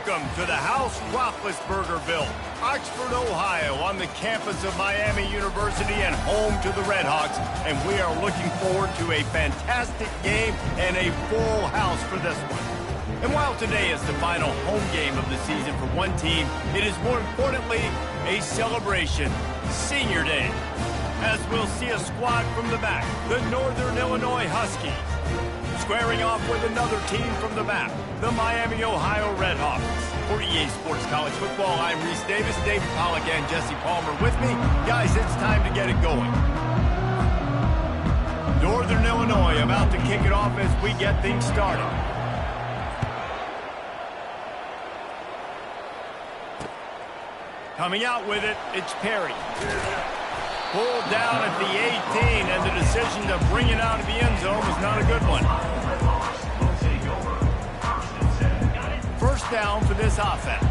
Welcome to the house Roethlisberger built, Oxford, Ohio, on the campus of Miami University and home to the Redhawks. And we are looking forward to a fantastic game and a full house for this one. And while today is the final home game of the season for one team, it is more importantly a celebration, Senior Day, as we'll see a squad from the back, the Northern Illinois Huskies, squaring off with another team from the back, the Miami, Ohio Redhawks. For EA Sports College Football, I'm Reese Davis, David Pollack, and Jesse Palmer with me. Guys, it's time to get it going. Northern Illinois about to kick it off as we get things started. Coming out with it, it's Perry. Pulled down at the 18, and the decision to bring it out of the end zone was not a good one. First down for this offense.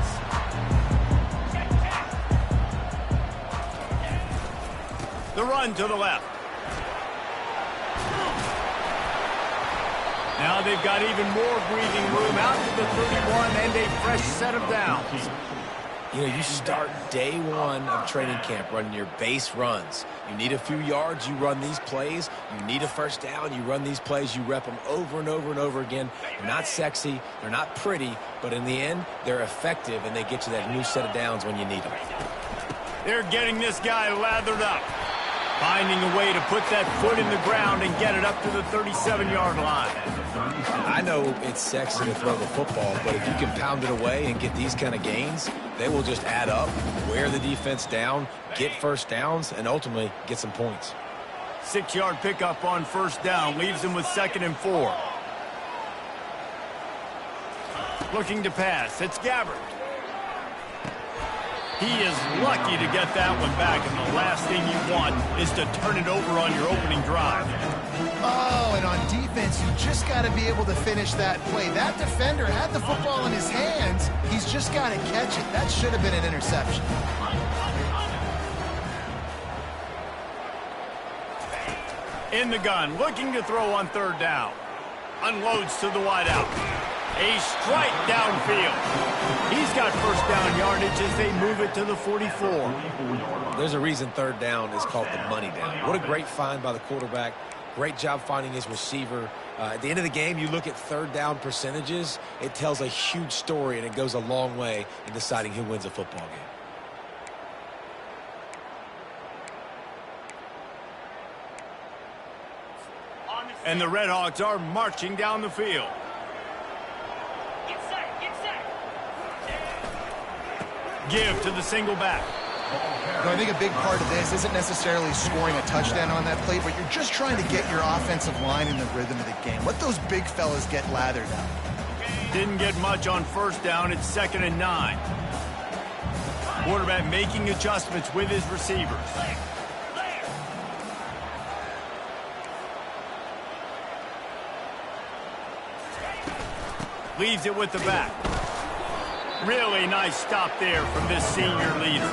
The run to the left. Now they've got even more breathing room out to the 31 and a fresh set of downs. You know, you start day one of training camp running your base runs. You need a few yards, you run these plays. You need a first down, you run these plays. You rep them over and over and over again. They're not sexy, they're not pretty, but in the end, they're effective, and they get you that new set of downs when you need them. They're getting this guy lathered up, finding a way to put that foot in the ground and get it up to the 37-yard line. I know it's sexy to throw the football, but if you can pound it away and get these kind of gains, they will just add up, wear the defense down, get first downs, and ultimately get some points. 6-yard pickup on first down leaves them with 2nd and 4. Looking to pass. It's Gabbert. He is lucky to get that one back, and the last thing you want is to turn it over on your opening drive. Oh, and on defense, you just got to be able to finish that play. That defender had the football in his hands. He's just got to catch it. That should have been an interception. In the gun, looking to throw on third down. Unloads to the wideout. A strike downfield. He's got first down yardage as they move it to the 44. There's a reason third down is called the money down. What a great find by the quarterback. Great job finding his receiver. At the end of the game, you look at third down percentages. It tells a huge story, and it goes a long way in deciding who wins a football game. And the Redhawks are marching down the field. Give to the single back. I think a big part of this isn't necessarily scoring a touchdown on that play, but you're just trying to get your offensive line in the rhythm of the game. Let those big fellas get lathered up. Didn't get much on first down. It's 2nd and 9. Quarterback making adjustments with his receivers. Leaves it with the back. Really nice stop there from this senior leader.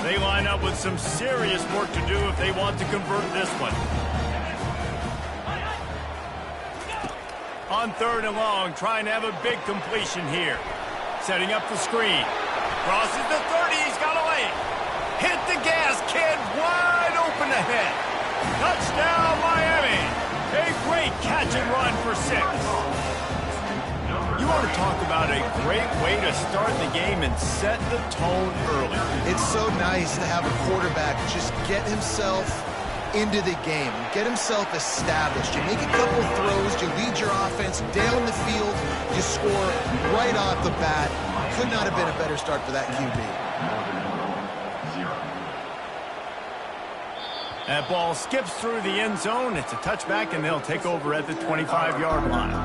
They line up with some serious work to do if they want to convert this one. On 3rd and long, trying to have a big completion here. Setting up the screen. Crosses the 30, he's got a lane. Hit the gas, kid, wide open ahead. Touchdown, Miami. A great catch and run for 6. You want to talk about a great way to start the game and set the tone early. It's so nice to have a quarterback just get himself into the game, get himself established. You make a couple throws, you lead your offense down the field, you score right off the bat. Could not have been a better start for that QB. That ball skips through the end zone. It's a touchback, and they'll take over at the 25-yard line.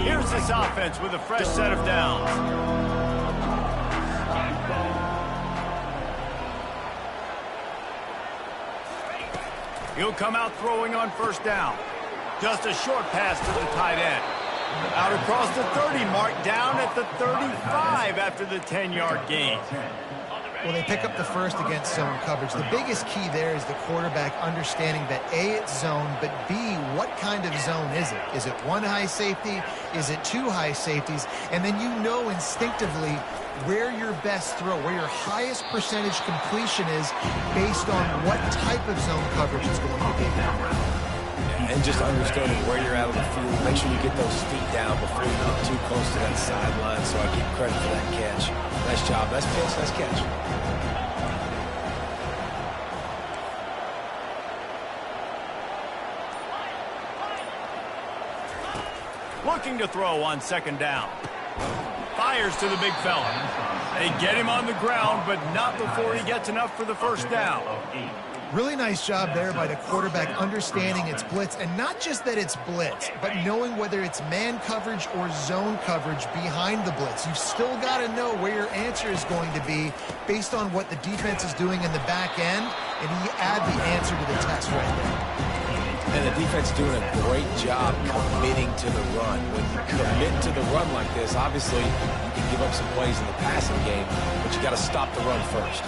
Here's this offense with a fresh set of downs. He'll come out throwing on first down. Just a short pass to the tight end. Out across the 30 mark, down at the 35 after the 10-yard gain. Well, they pick up the first against zone coverage. The biggest key there is the quarterback understanding that A, it's zone, but B, what kind of zone is it? Is it one high safety? Is it two high safeties? And then you know instinctively where your best throw, where your highest percentage completion is based on what type of zone coverage it's going to be. And just understanding where you're out of the field. Make sure you get those feet down before you get too close to that sideline, so I give credit for that catch. Nice job. Nice pitch. Nice catch. Looking to throw on second down. Fires to the big fella. They get him on the ground, but not before he gets enough for the first down. Really nice job there by the quarterback understanding it's blitz, and not just that it's blitz, but knowing whether it's man coverage or zone coverage behind the blitz. You've still got to know where your answer is going to be based on what the defense is doing in the back end, and you add the answer to the test right there. And the defense doing a great job committing to the run. When you commit to the run like this, obviously you can give up some plays in the passing game, but you got to stop the run first.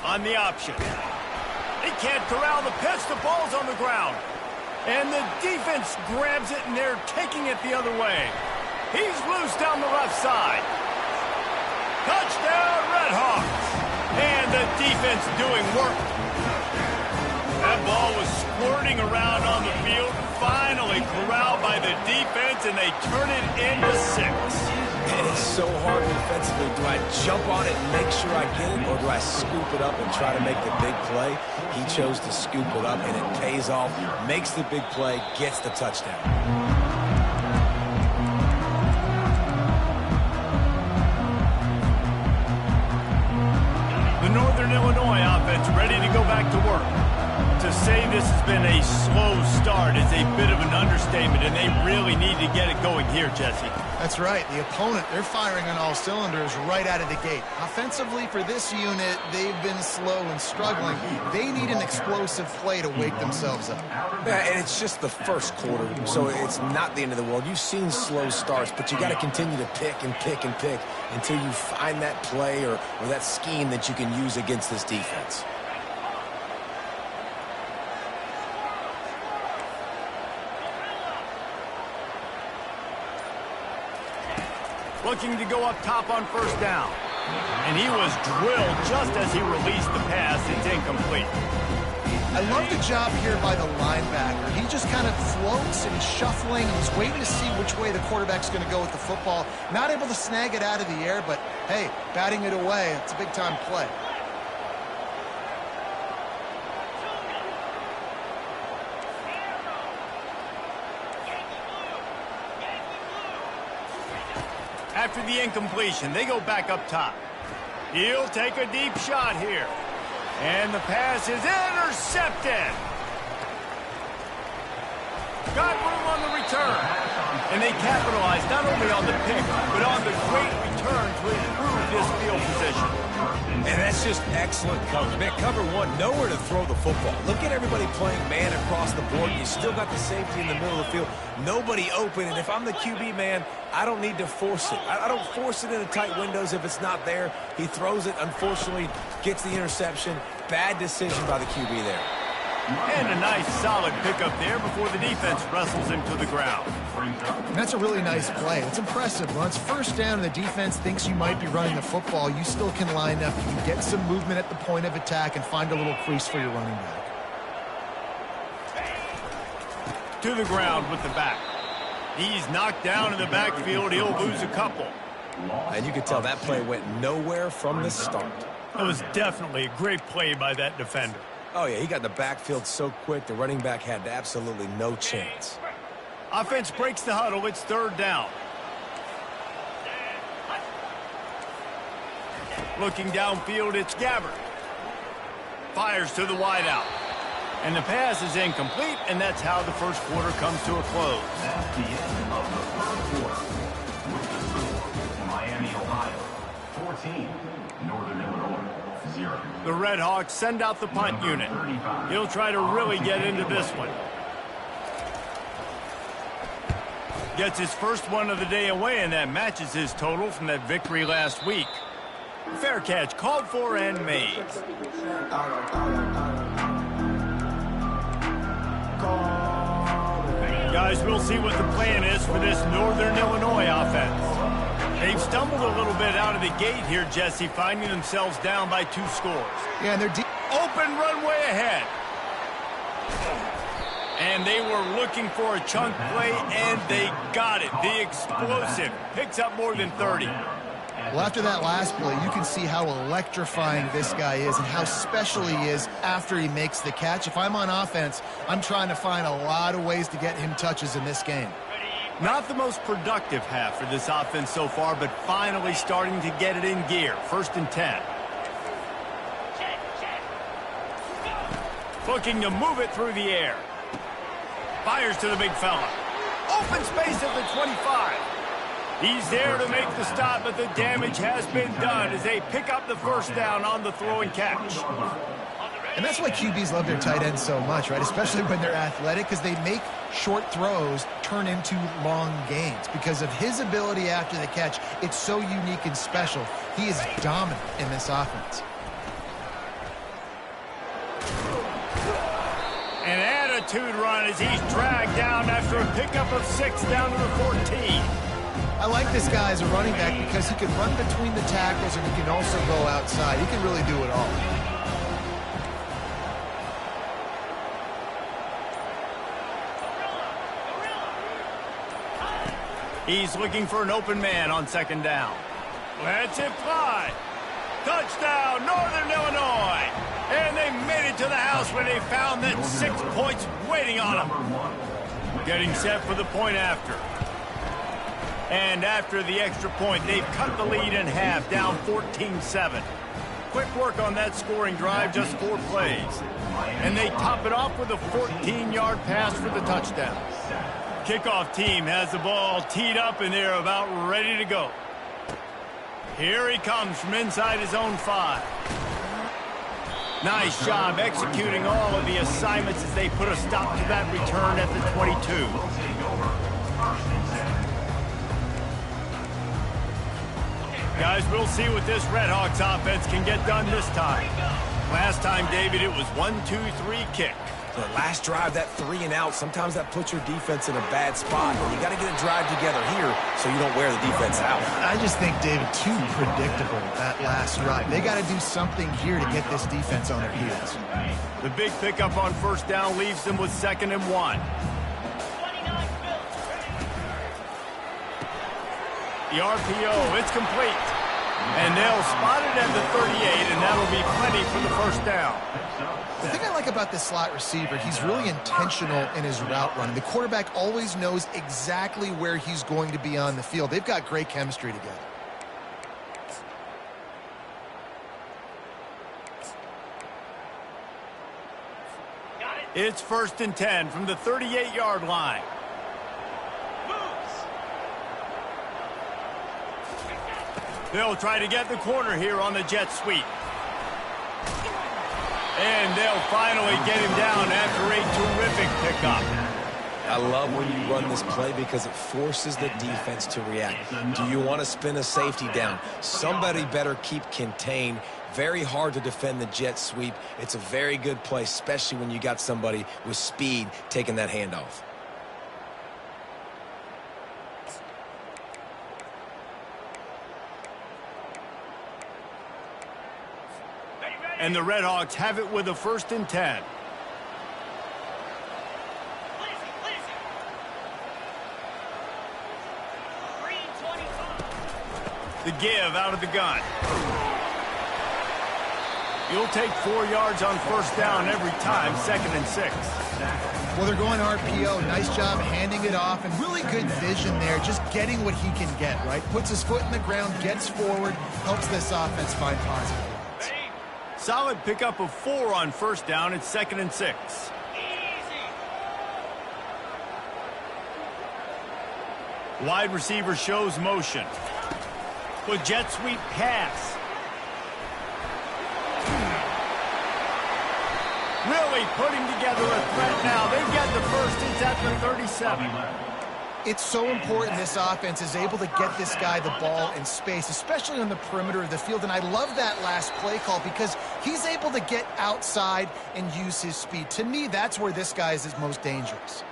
On the option. They can't corral the pitch. The ball's on the ground. And the defense grabs it, and they're taking it the other way. He's loose down the left side. Touchdown, Redhawks. And the defense doing work. That ball was squirting around on the field. Finally corralled by the defense, and they turn it into 6. And it's so hard defensively. Do I jump on it and make sure I get it, or do I scoop it up and try to make the big play? He chose to scoop it up, and it pays off, makes the big play, gets the touchdown. The Northern Illinois offense ready to go back to work. To say this has been a slow start is a bit of an understatement, and they really need to get it going here, Jesse. That's right. The opponent, they're firing on all cylinders right out of the gate. Offensively, for this unit, they've been slow and struggling. They need an explosive play to wake themselves up. Yeah, and it's just the first quarter, so it's not the end of the world. You've seen slow starts, but you got to continue to pick and pick and pick until you find that play or that scheme that you can use against this defense. Looking to go up top on first down. And he was drilled just as he released the pass. It's incomplete. I love the job here by the linebacker. He just kind of floats and he's shuffling. He's waiting to see which way the quarterback's going to go with the football. Not able to snag it out of the air, but, hey, batting it away, it's a big-time play. After the incompletion, they go back up top. He'll take a deep shot here. And the pass is intercepted. Got room on the return. And they capitalize not only on the pick, but on the great return to improve this field position. And that's just excellent coverage. Man, cover one, nowhere to throw the football. Look at everybody playing man across the board. You still got the safety in the middle of the field. Nobody open, and if I'm the QB, man, I don't need to force it. I don't force it into tight windows if it's not there. He throws it, unfortunately, gets the interception. Bad decision by the QB there. And a nice solid pickup there before the defense wrestles him to the ground. And that's a really nice play. It's impressive. When it's first down and the defense thinks you might be running the football, you still can line up. You can get some movement at the point of attack and find a little crease for your running back. To the ground with the back. He's knocked down in the backfield. He'll lose a couple. And you can tell that play went nowhere from the start. That was definitely a great play by that defender. Oh, yeah, he got in the backfield so quick, the running back had absolutely no chance. Offense breaks the huddle. It's third down. Looking downfield, it's Gabbert. Fires to the wideout. And the pass is incomplete, and that's how the first quarter comes to a close. That's the end of the first quarter. With the score, Miami, Ohio, 14, Northern Illinois, 0. The The Red Hawks send out the punt unit. He'll try to really get into this one. Gets his first one of the day away, and that matches his total from that victory last week. Fair catch called for and made. Guys, we'll see what the plan is for this Northern Illinois offense. They've stumbled a little bit out of the gate here, Jesse, finding themselves down by 2 scores. Yeah, and they're deep. Open runway ahead. And they were looking for a chunk play, and they got it. The explosive picks up more than 30. Well, after that last play, you can see how electrifying this guy is and how special he is after he makes the catch. If I'm on offense, I'm trying to find a lot of ways to get him touches in this game. Not the most productive half for this offense so far, but finally starting to get it in gear. 1st and 10. Looking to move it through the air. Fires to the big fella. Open space at the 25. He's there to make the stop, but the damage has been done as they pick up the first down on the throw and catch. And that's why QBs love their tight ends so much, right? Especially when they're athletic, because they make short throws turn into long gains. Because of his ability after the catch, it's so unique and special. He is dominant in this offense. An attitude run as he's dragged down after a pickup of 6 down to the 14. I like this guy as a running back because he can run between the tackles and he can also go outside. He can really do it all. He's looking for an open man on 2nd down. Lets it fly. Touchdown, Northern Illinois. And they made it to the house when they found that 6 points waiting on them. Getting set for the point after. And after the extra point, they've cut the lead in half, down 14-7. Quick work on that scoring drive, just 4 plays. And they top it off with a 14-yard pass for the touchdown. Kickoff team has the ball teed up, and they're about ready to go. Here he comes from inside his own 5. Nice job executing all of the assignments as they put a stop to that return at the 22. Guys, we'll see what this Red Hawks offense can get done this time. Last time, David, it was 1-2-3 kick. The last drive, that 3 and out, sometimes that puts your defense in a bad spot. You got to get a drive together here so you don't wear the defense out. I just think, David, too predictable, that last drive. They got to do something here to get this defense on their heels. The big pickup on 1st down leaves them with 2nd and 1. The RPO, it's complete. And they'll spot it at the 38, and that'll be plenty for the 1st down. The thing I like about this slot receiver, he's really intentional in his route running. The quarterback always knows exactly where he's going to be on the field. They've got great chemistry together. It's 1st and 10 from the 38-yard line. They'll try to get the corner here on the jet sweep. And they'll finally get him down after a terrific pickup. I love when you run this play because it forces the defense to react. Do you want to spin a safety down? Somebody better keep contained. Very hard to defend the jet sweep. It's a very good play, especially when you got somebody with speed taking that handoff. And the Red Hawks have it with a 1st and 10. The give out of the gun. You'll take 4 yards on 1st down every time, 2nd and 6. Well, they're going RPO. Nice job handing it off, and really good vision there, just getting what he can get, right? Puts his foot in the ground, gets forward, helps this offense find positive. Solid pickup of 4 on 1st down. It's 2nd and 6. Wide receiver shows motion. With jet sweep pass. Really putting together a threat now. They get the first. It's at the 37. It's so important this offense is able to get this guy the ball in space, especially on the perimeter of the field. And I love that last play call because he's able to get outside and use his speed. To me, that's where this guy is most dangerous.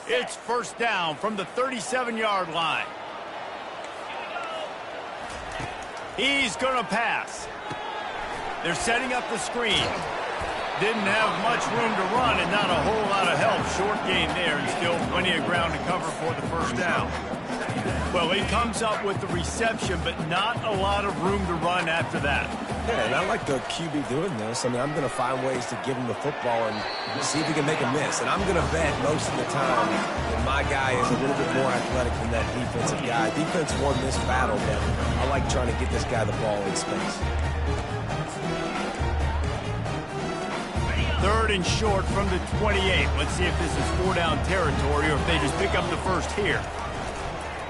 It's first down from the 37-yard line. He's going to pass. They're setting up the screen. Didn't have much room to run and not a whole lot of help. Short gain there and still plenty of ground to cover for the first down. Well, he comes up with the reception, but not a lot of room to run after that. Yeah, and I like the QB doing this. I mean, I'm going to find ways to give him the football and see if he can make a miss. And I'm going to bet most of the time that my guy is a little bit more athletic than that defensive guy. Defense won this battle, but I like trying to get this guy the ball in space. Third and short from the 28. Let's see if this is four-down territory or if they just pick up the first here.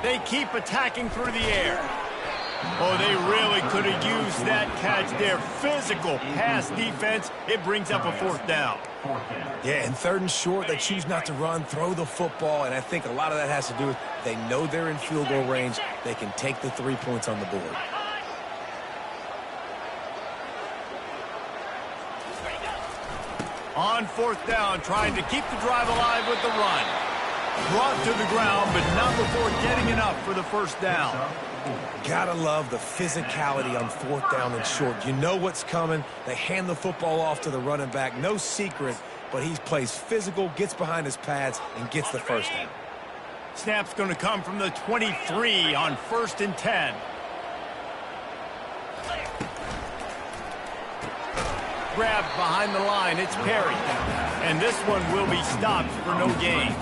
They keep attacking through the air. Oh, they really could have used that catch there. Physical pass defense. It brings up a fourth down. Yeah, and third and short, they choose not to run, throw the football, and I think a lot of that has to do with they know they're in field goal range. They can take the 3 points on the board. On fourth down, trying to keep the drive alive with the run. Brought to the ground, but not before getting enough for the first down. Gotta love the physicality on fourth down and short. You know what's coming. They hand the football off to the running back. No secret, but he plays physical, gets behind his pads, and gets the first down. Snap's going to come from the 23 on 1st and 10. Grabbed behind the line. It's Perry. And this one will be stopped for no gain.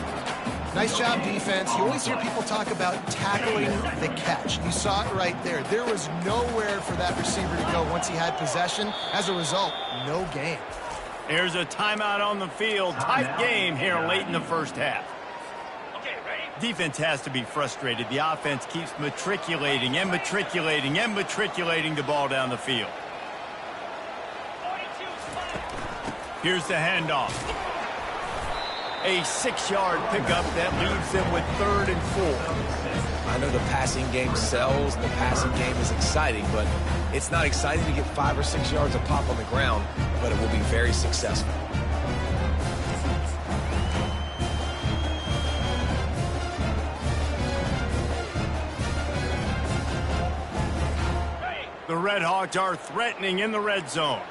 Nice job, defense. You always hear people talk about tackling the catch. You saw it right there. There was nowhere for that receiver to go once he had possession. As a result, no gain. There's a timeout on the field. Tight game here late in the first half. Defense has to be frustrated. The offense keeps matriculating and matriculating and matriculating the ball down the field. Here's the handoff. A 6-yard pickup that leaves them with 3rd and 4. I know the passing game sells, and the passing game is exciting, but it's not exciting to get 5 or 6 yards of pop on the ground, but it will be very successful. The Red Hawks are threatening in the red zone.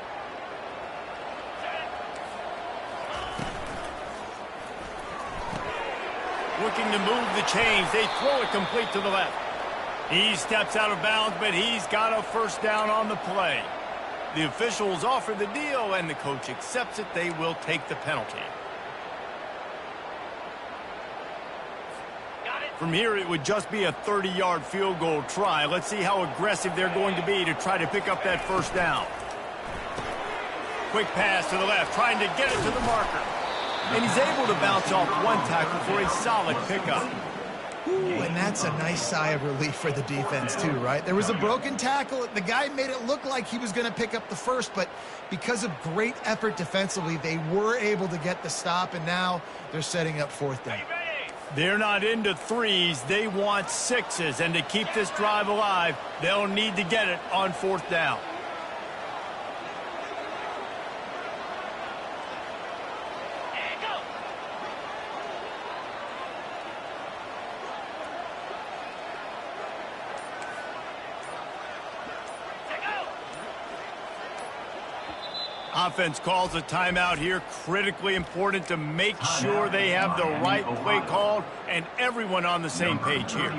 Looking to move the chains. They throw it complete to the left. He steps out of bounds, but he's got a first down on the play. The officials offer the deal, and the coach accepts it. They will take the penalty. From here, it would just be a 30-yard field goal try. Let's see how aggressive they're going to be to try to pick up that first down. Quick pass to the left, trying to get it to the marker. And he's able to bounce off one tackle for a solid pickup. Ooh, and that's a nice sigh of relief for the defense, too, right? There was a broken tackle. The guy made it look like he was going to pick up the first, but because of great effort defensively, they were able to get the stop, and now they're setting up 4th down. They're not into 3s. They want 6s, and to keep this drive alive, they'll need to get it on 4th down. Offense calls a timeout here. Critically important to make sure they have the right play called and everyone on the same page here.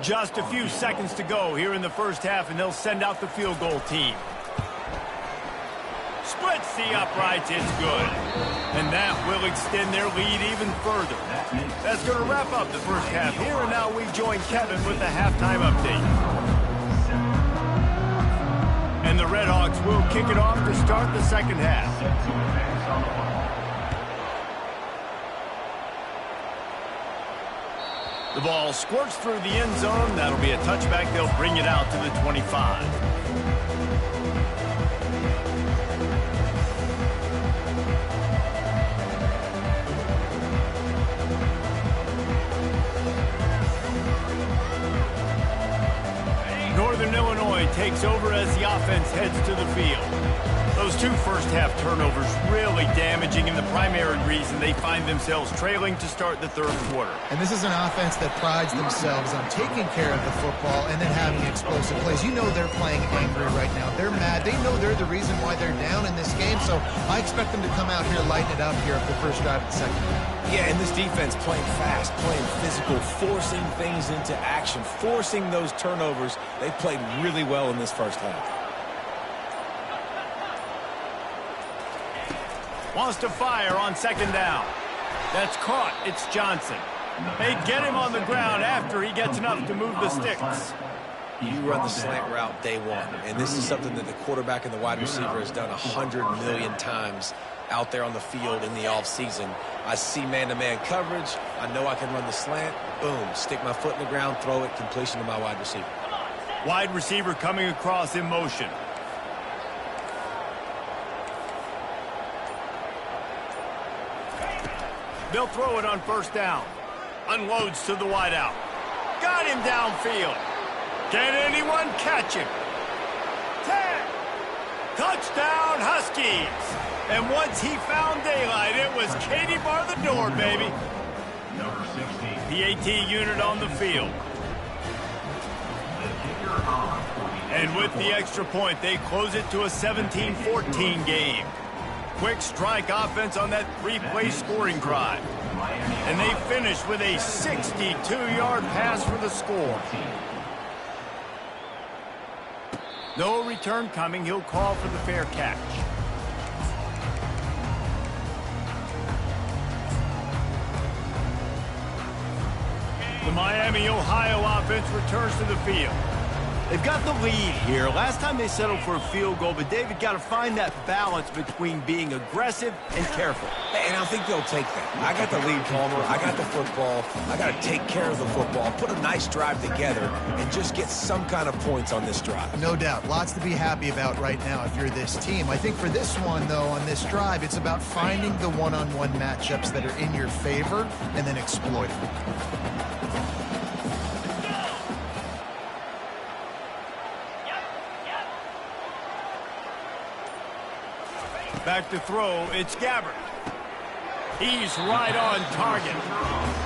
Just a few seconds to go here in the first half, and they'll send out the field goal team. Splits the uprights. It's good. And that will extend their lead even further. That's going to wrap up the first half here, and now we join Kevin with the halftime update. And the Red Hawks will kick it off to start the second half. The ball squirts through the end zone. That'll be a touchback. They'll bring it out to the 25. Northern Illinois takes over as the offense heads to the field. Those two first-half turnovers really damaging, and the primary reason they find themselves trailing to start the third quarter. And this is an offense that prides themselves on taking care of the football and then having explosive plays. You know they're playing angry right now. They're mad. They know they're the reason why they're down in this game, so I expect them to come out here, lighten it up here for the first drive of the second half. Yeah, and this defense playing fast, playing physical, forcing things into action, forcing those turnovers. They played really well in this first half. Wants to fire on second down. That's caught. It's Johnson. They get him on the ground after he gets enough to move the sticks. You run the slant route day one, and this is something that the quarterback and the wide receiver has done 100 million times out there on the field in the offseason. I see man-to-man coverage. I know I can run the slant. Boom, stick my foot in the ground, throw it, completion to my wide receiver. Wide receiver coming across in motion. They'll throw it on first down. Unloads to the wideout. Got him downfield. Can anyone catch him? 10. Touchdown, Huskies. And once he found daylight, it was Katie bar the door, baby. Number 16. PAT unit on the field. The kicker on for the And with the extra point, they close it to a 17-14 game. Quick strike offense on that three-play scoring drive. And they finish with a 62-yard pass for the score. No return coming. He'll call for the fair catch. The Miami, Ohio offense returns to the field. They've got the lead here. Last time they settled for a field goal, but David got to find that balance between being aggressive and careful. And I think they'll take that. I got the lead, Palmer. I got the football. I got to take care of the football, put a nice drive together, and just get some kind of points on this drive. No doubt. Lots to be happy about right now if you're this team. I think for this one, though, on this drive, it's about finding the one-on-one matchups that are in your favor and then exploiting them. Back to throw, it's Gabbert. He's right on target.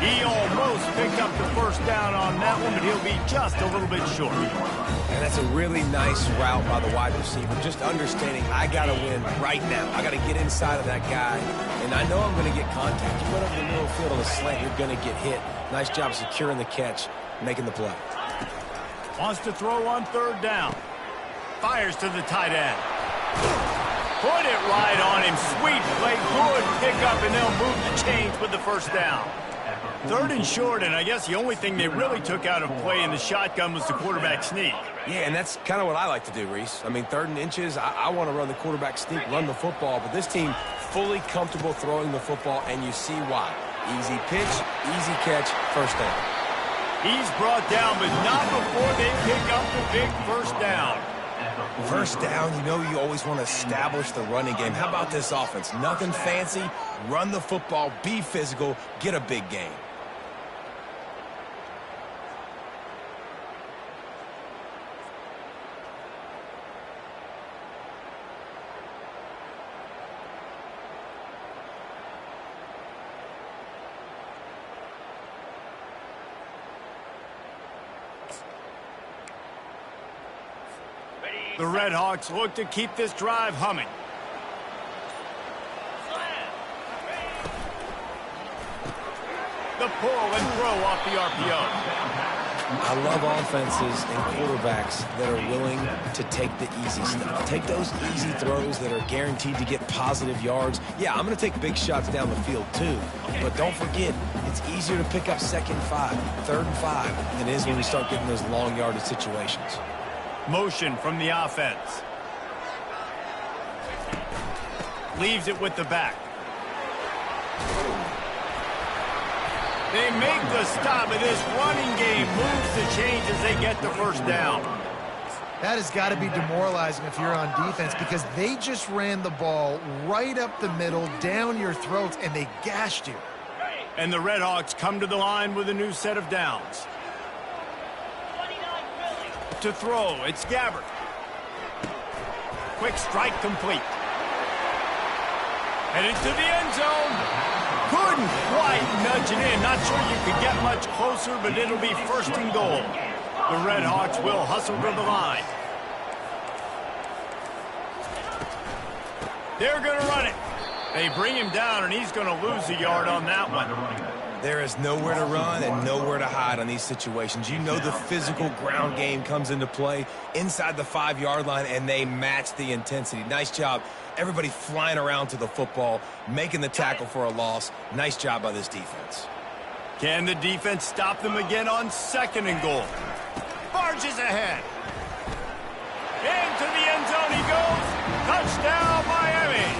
He almost picked up the first down on that one, but he'll be just a little bit short. And that's a really nice route by the wide receiver. Just understanding I got to win right now. I got to get inside of that guy, and I know I'm going to get contact. You put up in the middle of the field on a slant, you're going to get hit. Nice job securing the catch, making the play. Wants to throw on third down. Fires to the tight end. Put it right on him. Sweet play. Good pickup, and they'll move the chains with the first down. Third and short, and I guess the only thing they really took out of play in the shotgun was the quarterback sneak. Yeah, and that's kind of what I like to do, Reese. I mean, third and inches, I want to run the quarterback sneak, run the football, but this team fully comfortable throwing the football, and you see why. Easy pitch, easy catch, first down. He's brought down, but not before they pick up the big first down. First down, you know you always want to establish the running game. How about this offense? Nothing fancy. Run the football, be physical, get a big gain. The Red Hawks look to keep this drive humming. The pull and throw off the RPO. I love offenses and quarterbacks that are willing to take the easy stuff. Take those easy throws that are guaranteed to get positive yards. Yeah, I'm going to take big shots down the field too. But don't forget, it's easier to pick up second 5, third and 5 than it is when we start getting those long yardage situations. Motion from the offense. Leaves it with the back. They make the stop, and this running game moves the chains as they get the first down. That has got to be demoralizing if you're on defense because they just ran the ball right up the middle, down your throats, and they gashed you. And the Redhawks come to the line with a new set of downs. To throw, it's Gabbert. Quick strike complete. Headed to the end zone. Couldn't quite nudge it in. Not sure you could get much closer, but it'll be first and goal. The Redhawks will hustle to the line. They're going to run it. They bring him down, and he's going to lose a yard on that one. There is nowhere to run and nowhere to hide on these situations. You know the physical ground game comes into play inside the 5-yard line, and they match the intensity. Nice job. Everybody flying around to the football, making the tackle for a loss. Nice job by this defense. Can the defense stop them again on second and goal? Barges ahead. Into the end zone he goes. Touchdown, Miami.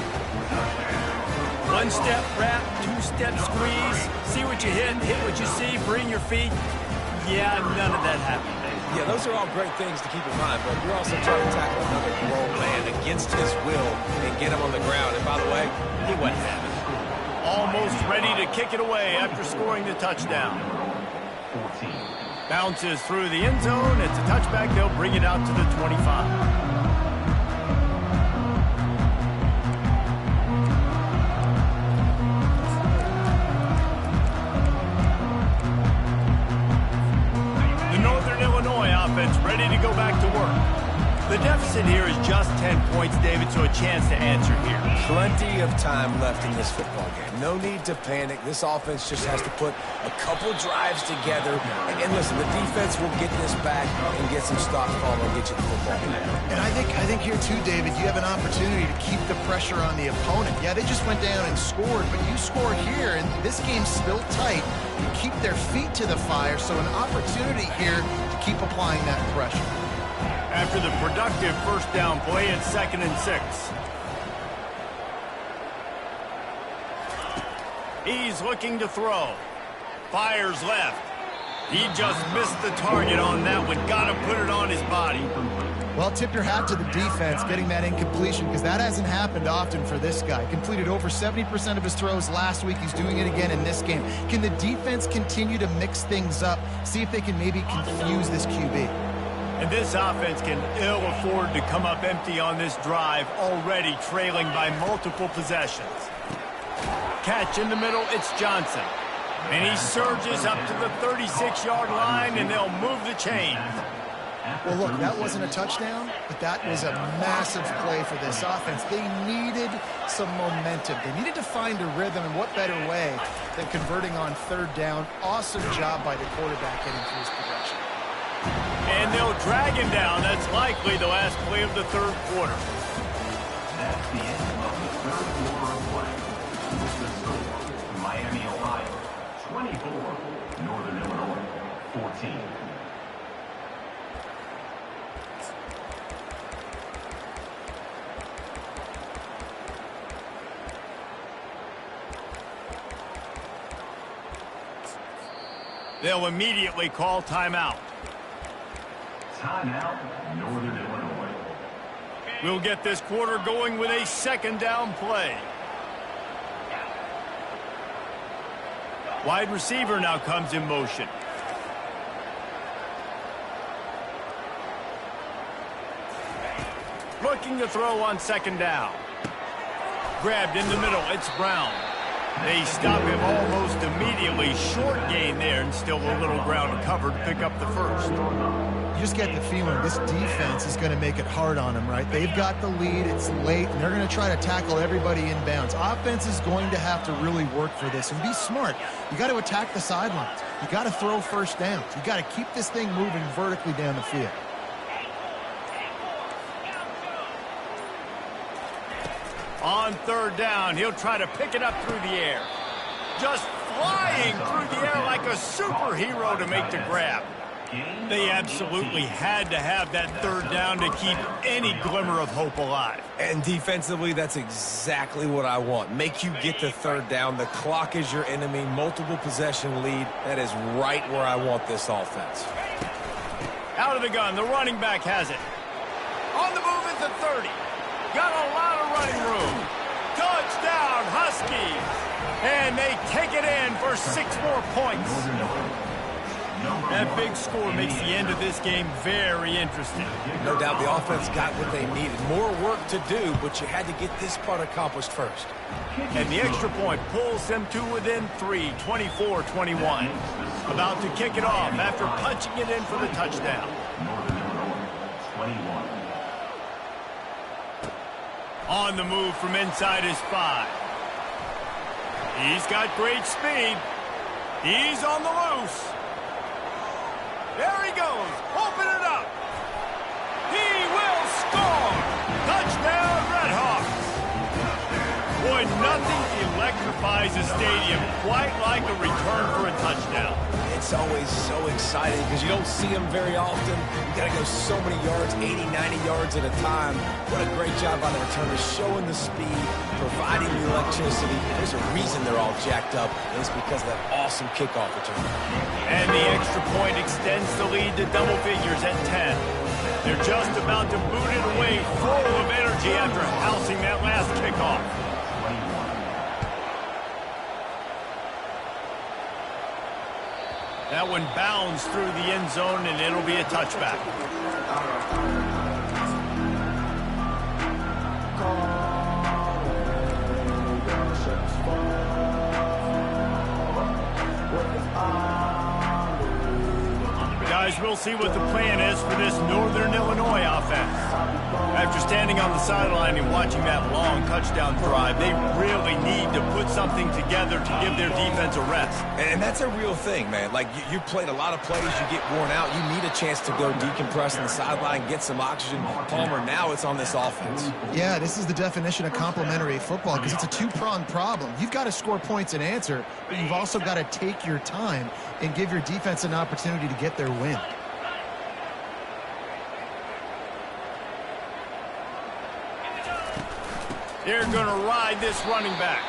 One-step wrap, two-step squeeze. See what you hit what you see, bring your feet. Yeah, none of that happened. Yeah, those are all great things to keep in mind, but you're also trying to tackle another grown man against his will and get him on the ground. And by the way, he wasn't having it. Almost ready to kick it away after scoring the touchdown. 14. Bounces through the end zone. It's a touchback. They'll bring it out to the 25. Offense ready to go back to work. The deficit here is just 10 points, David, so a chance to answer here. Plenty of time left in this football game. No need to panic. This offense just has to put a couple drives together. And listen, the defense will get this back and get some stops following and get you the football game. And I think here too, David, you have an opportunity to keep the pressure on the opponent. Yeah, they just went down and scored, but you scored here, and this game's still tight. You keep their feet to the fire, so an opportunity here to keep applying that pressure. After the productive first down play, it's 2nd and 6. He's looking to throw. Fires left. He just missed the target on that one. Got to put it on his body. Well, tip your hat to the defense getting that incompletion because that hasn't happened often for this guy. Completed over 70% of his throws last week. He's doing it again in this game. Can the defense continue to mix things up? See if they can maybe confuse this QB. And this offense can ill afford to come up empty on this drive, already trailing by multiple possessions. Catch in the middle, it's Johnson. And he surges up to the 36-yard line, and they'll move the chains. Well, look, that wasn't a touchdown, but that was a massive play for this offense. They needed some momentum. They needed to find a rhythm, and what better way than converting on 3rd down. Awesome job by the quarterback getting through his progression. And they'll drag him down. That's likely the last play of the 3rd quarter. That's the end of the 3rd quarter of play. With the score, Miami, Ohio, 24, Northern Illinois, 14. They'll immediately call timeout. Timeout, Northern Illinois. We'll get this quarter going with a 2nd down play. Wide receiver now comes in motion. Looking to throw on 2nd down. Grabbed in the middle, it's Brown. They stop him almost immediately. Short gain there, and still a little ground covered to pick up the first. You just get the feeling this defense is going to make it hard on them, right? They've got the lead, it's late, and they're going to try to tackle everybody inbounds. Offense is going to have to really work for this and be smart. You got to attack the sidelines. You got to throw first downs. You got to keep this thing moving vertically down the field. On 3rd down, he'll try to pick it up through the air. Just flying through the air like a superhero to make the grab. They absolutely had to have that third down to keep any glimmer of hope alive. And defensively, that's exactly what I want. Make you get the third down. The clock is your enemy. Multiple possession lead. That is right where I want this offense. Out of the gun, the running back has it. On the move at the 30. Got a lot of running room. Touchdown, Huskies. And they take it in for 6 more points. That big score makes the end of this game very interesting. No doubt the offense got what they needed. More work to do, but you had to get this part accomplished first. And the extra point pulls them to within 3, 24-21. About to kick it off after punching it in for the touchdown. On the move from inside his 5. He's got great speed. He's on the loose. There he goes. Open it up. He will score. Touchdown, Redhawks. Boy, nothing electrifies a stadium quite like a return for a touchdown. It's always so exciting because you don't see them very often. You got to go so many yards, 80, 90 yards at a time. What a great job by the returners, showing the speed, providing the electricity. There's a reason they're all jacked up, and it's because of that awesome kickoff return. And the extra point extends the lead to double figures at 10. They're just about to boot it away full of energy after housing that last kickoff. That one bounds through the end zone, and it'll be a touchback. Guys, we'll see what the plan is for this Northern Illinois offense. After standing on the sideline and watching that long touchdown drive, they really need to put something together to give their defense a rest. And that's a real thing, man. Like, you played a lot of plays, you get worn out. You need a chance to go decompress on the sideline, get some oxygen. Palmer, now it's on this offense. Yeah, this is the definition of complementary football because it's a two-pronged problem. You've got to score points and answer, but you've also got to take your time and give your defense an opportunity to get their win. They're going to ride this running back.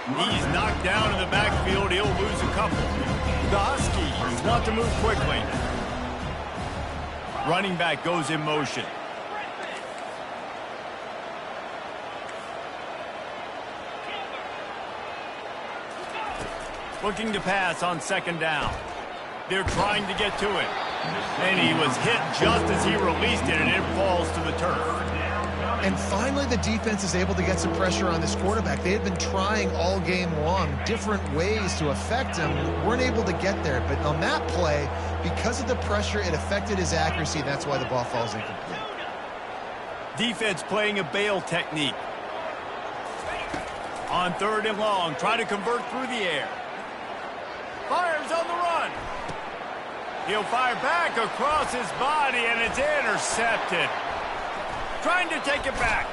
He's knocked down in the backfield. He'll lose a couple. The Huskies want to move quickly. Running back goes in motion. Looking to pass on second down. They're trying to get to it. And he was hit just as he released it, and it falls to the turf. And finally, the defense is able to get some pressure on this quarterback. They had been trying all game long different ways to affect him. Weren't able to get there. But on that play, because of the pressure, it affected his accuracy. And that's why the ball falls incomplete. Defense playing a bail technique. On third and long, try to convert through the air. Fires on the run. He'll fire back across his body, and it's intercepted. Trying to take it back.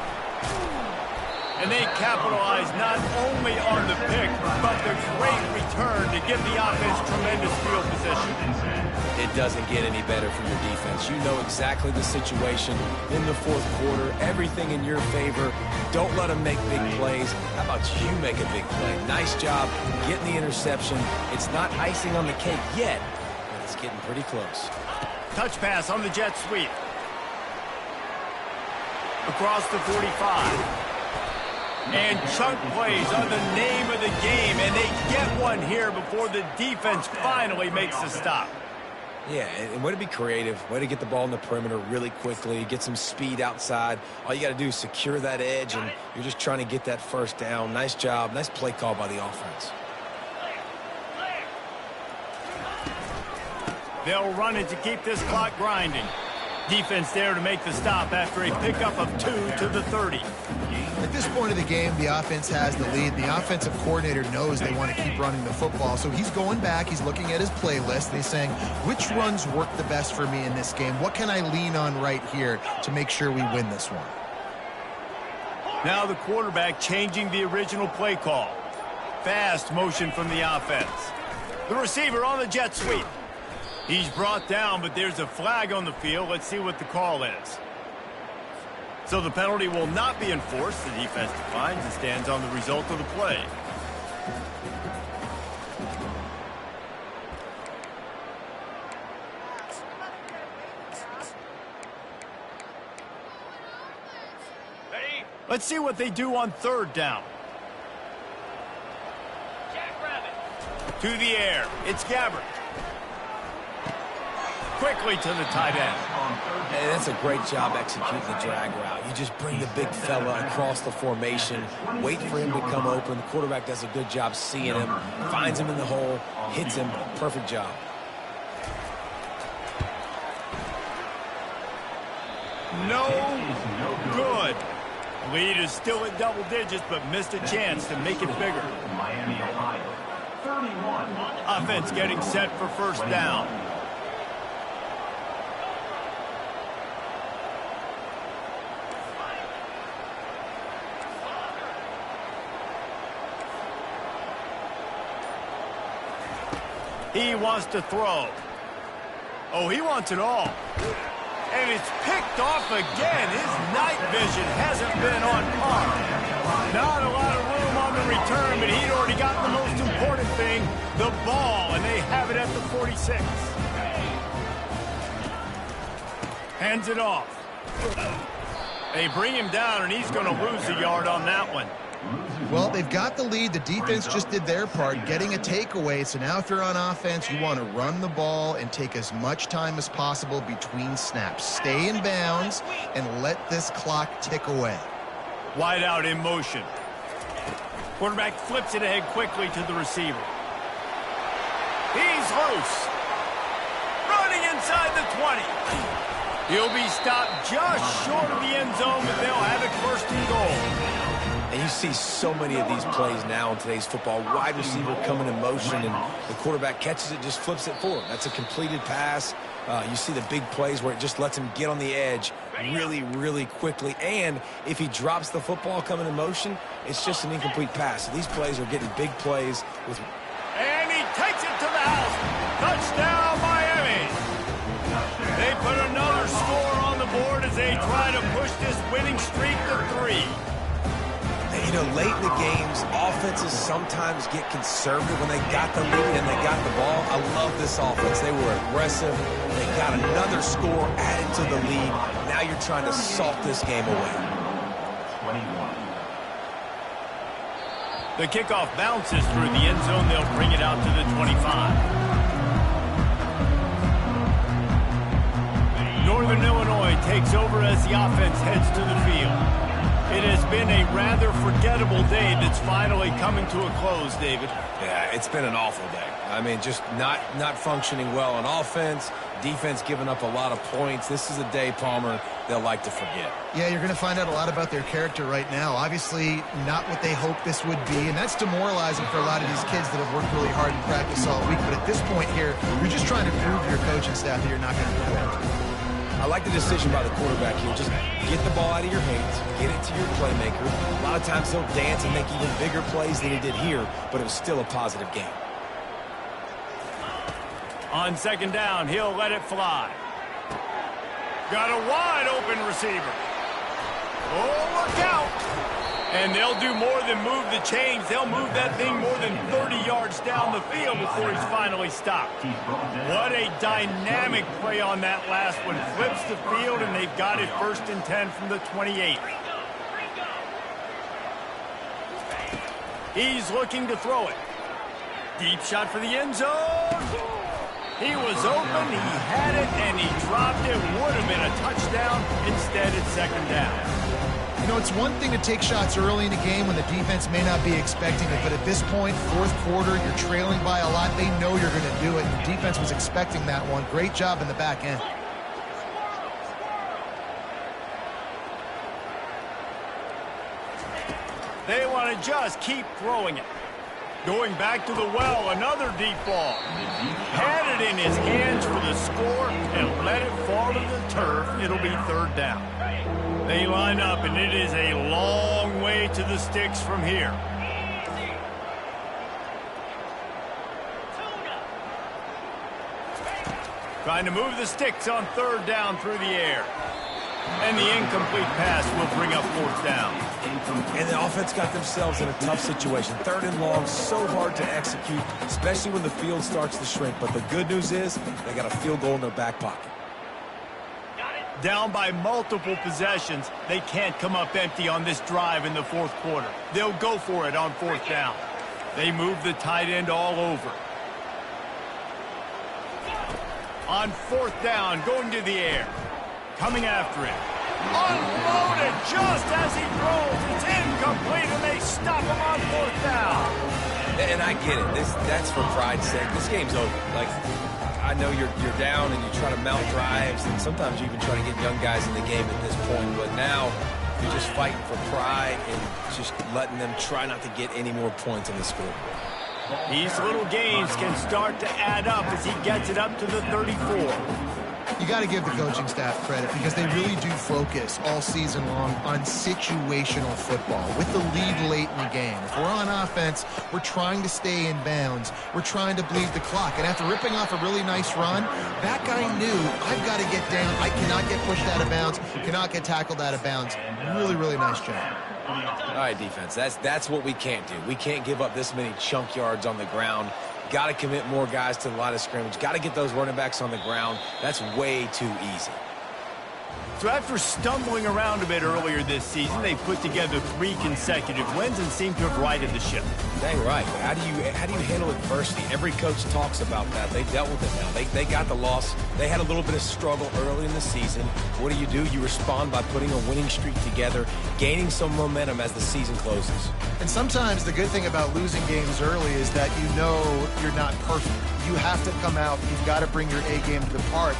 And they capitalize not only on the pick, but the great return to give the offense tremendous field position. It doesn't get any better from your defense. You know exactly the situation in the fourth quarter. Everything in your favor. Don't let them make big plays. How about you make a big play? Nice job getting the interception. It's not icing on the cake yet, but it's getting pretty close. Touch pass on the jet sweep. Across the 45. And chunk plays are the name of the game, and they get one here before the defense finally makes the stop. Yeah, and way to be creative, way to get the ball in the perimeter really quickly, get some speed outside. All you got to do is secure that edge, and you're just trying to get that first down. Nice job, nice play call by the offense. They'll run it to keep this clock grinding. Defense there to make the stop after a pickup of 2 to the 30. At this point of the game, the offense has the lead. The offensive coordinator knows they want to keep running the football. So he's going back, he's looking at his playlist, and he's saying, which runs work the best for me in this game? What can I lean on right here to make sure we win this one? Now the quarterback changing the original play call. Fast motion from the offense. The receiver on the jet sweep. He's brought down, but there's a flag on the field. Let's see what the call is. So the penalty will not be enforced. The defense defines and stands on the result of the play. Let's see what they do on third down. To the air. It's Gabbert. Quickly to the tight end. Hey, that's a great job executing the drag route. You just bring the big fella across the formation, wait for him to come open. The quarterback does a good job seeing him, finds him in the hole, hits him. Perfect job. No good. Lead is still at double digits, but missed a chance to make it bigger. Miami, Ohio, 31. Offense getting set for first down. He wants to throw. Oh, he wants it all. And it's picked off again. His night vision hasn't been on par. Not a lot of room on the return, but he'd already got the most important thing, the ball, and they have it at the 46. Hands it off. They bring him down, and he's going to lose a yard on that one. Well, they've got the lead. The defense just did their part, getting a takeaway. So now if you're on offense, you want to run the ball and take as much time as possible between snaps. Stay in bounds and let this clock tick away. Wide out in motion. Quarterback flips it ahead quickly to the receiver. He's loose. Running inside the 20. He'll be stopped just short of the end zone, but they'll have it first and goal. And you see so many of these plays now in today's football. Wide receiver coming in motion, and the quarterback catches it, just flips it forward. That's a completed pass. You see the big plays where it just lets him get on the edge really, really quickly. And if he drops the football coming in motion, it's just an incomplete pass. So these plays are getting big plays. And he takes it to the house. Touchdown, Miami. They put another score on the board as they try to push this winning streak to 3. You know, late in the games, offenses sometimes get conservative when they got the lead and they got the ball. I love this offense. They were aggressive. They got another score added to the lead. Now you're trying to salt this game away. 21. The kickoff bounces through the end zone. They'll bring it out to the 25. Northern Illinois takes over as the offense heads to the field. It has been a rather forgettable day that's finally coming to a close, David. Yeah, it's been an awful day. I mean, just not functioning well on offense, defense giving up a lot of points. This is a day, Palmer, they'll like to forget. Yeah, you're going to find out a lot about their character right now. Obviously, not what they hoped this would be, and that's demoralizing for a lot of these kids that have worked really hard in practice all week. But at this point here, you're just trying to prove to your coaching staff that you're not going to quit. I like the decision by the quarterback here. Just get the ball out of your hands, get it to your playmaker. A lot of times he'll dance and make even bigger plays than he did here, but it was still a positive game. On second down, he'll let it fly. Got a wide open receiver. Oh, look out. And they'll do more than move the chains. They'll move that thing more than 30 yards down the field before he's finally stopped. What a dynamic play on that last one. Flips the field, and they've got it first and 10 from the 28. He's looking to throw it. Deep shot for the end zone. He was open, he had it, and he dropped it. Would have been a touchdown. Instead, it's second down. You know, it's one thing to take shots early in the game when the defense may not be expecting it, but at this point, fourth quarter, you're trailing by a lot. They know you're going to do it. The defense was expecting that one. Great job in the back end. They want to just keep throwing it. Going back to the well, another deep ball. Had it in his hands for the score and let it fall to the turf. It'll be third down. They line up, and it is a long way to the sticks from here. Trying to move the sticks on third down through the air. And the incomplete pass will bring up fourth down. And the offense got themselves in a tough situation. Third and long, so hard to execute, especially when the field starts to shrink. But the good news is they got a field goal in their back pocket. Down by multiple possessions, they can't come up empty on this drive in the fourth quarter. They'll go for it on fourth down. They move the tight end all over. On fourth down, going to the air. Coming after him. Unloaded just as he throws. It's incomplete, and they stop him on fourth down. And I get it. That's for pride's sake. This game's over. Like, I know you're down and you try to mount drives, and sometimes you even try to get young guys in the game at this point. But now you're just fighting for pride and just letting them try not to get any more points on the scoreboard. These little gains can start to add up as he gets it up to the 34. You got to give the coaching staff credit because they really do focus all season long on situational football with the lead late in the game. If we're on offense, we're trying to stay in bounds. We're trying to bleed the clock. And after ripping off a really nice run, that guy knew, I've got to get down. I cannot get pushed out of bounds, cannot get tackled out of bounds. Really, really nice job. All right, defense, that's what we can't do. We can't give up this many chunk yards on the ground. Got to commit more guys to the line of scrimmage. Got to get those running backs on the ground. That's way too easy. So after stumbling around a bit earlier this season, they put together 3 consecutive wins and seem to have righted the ship. Dang right. How do you handle adversity? Every coach talks about that. They dealt with it now. They got the loss. They had a little bit of struggle early in the season. What do? You respond by putting a winning streak together, gaining some momentum as the season closes. And sometimes the good thing about losing games early is that you know you're not perfect. You have to come out. You've got to bring your A game to the park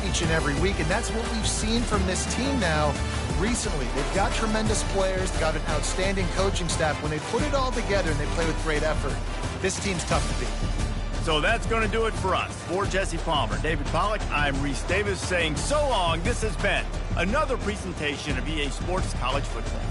each and every week, and that's what we've seen from this team now recently. They've got tremendous players, they've got an outstanding coaching staff. When they put it all together and they play with great effort, this team's tough to beat. So that's going to do it for us. For Jesse Palmer, David Pollack, I'm Reese Davis saying so long. This has been another presentation of EA Sports College Football.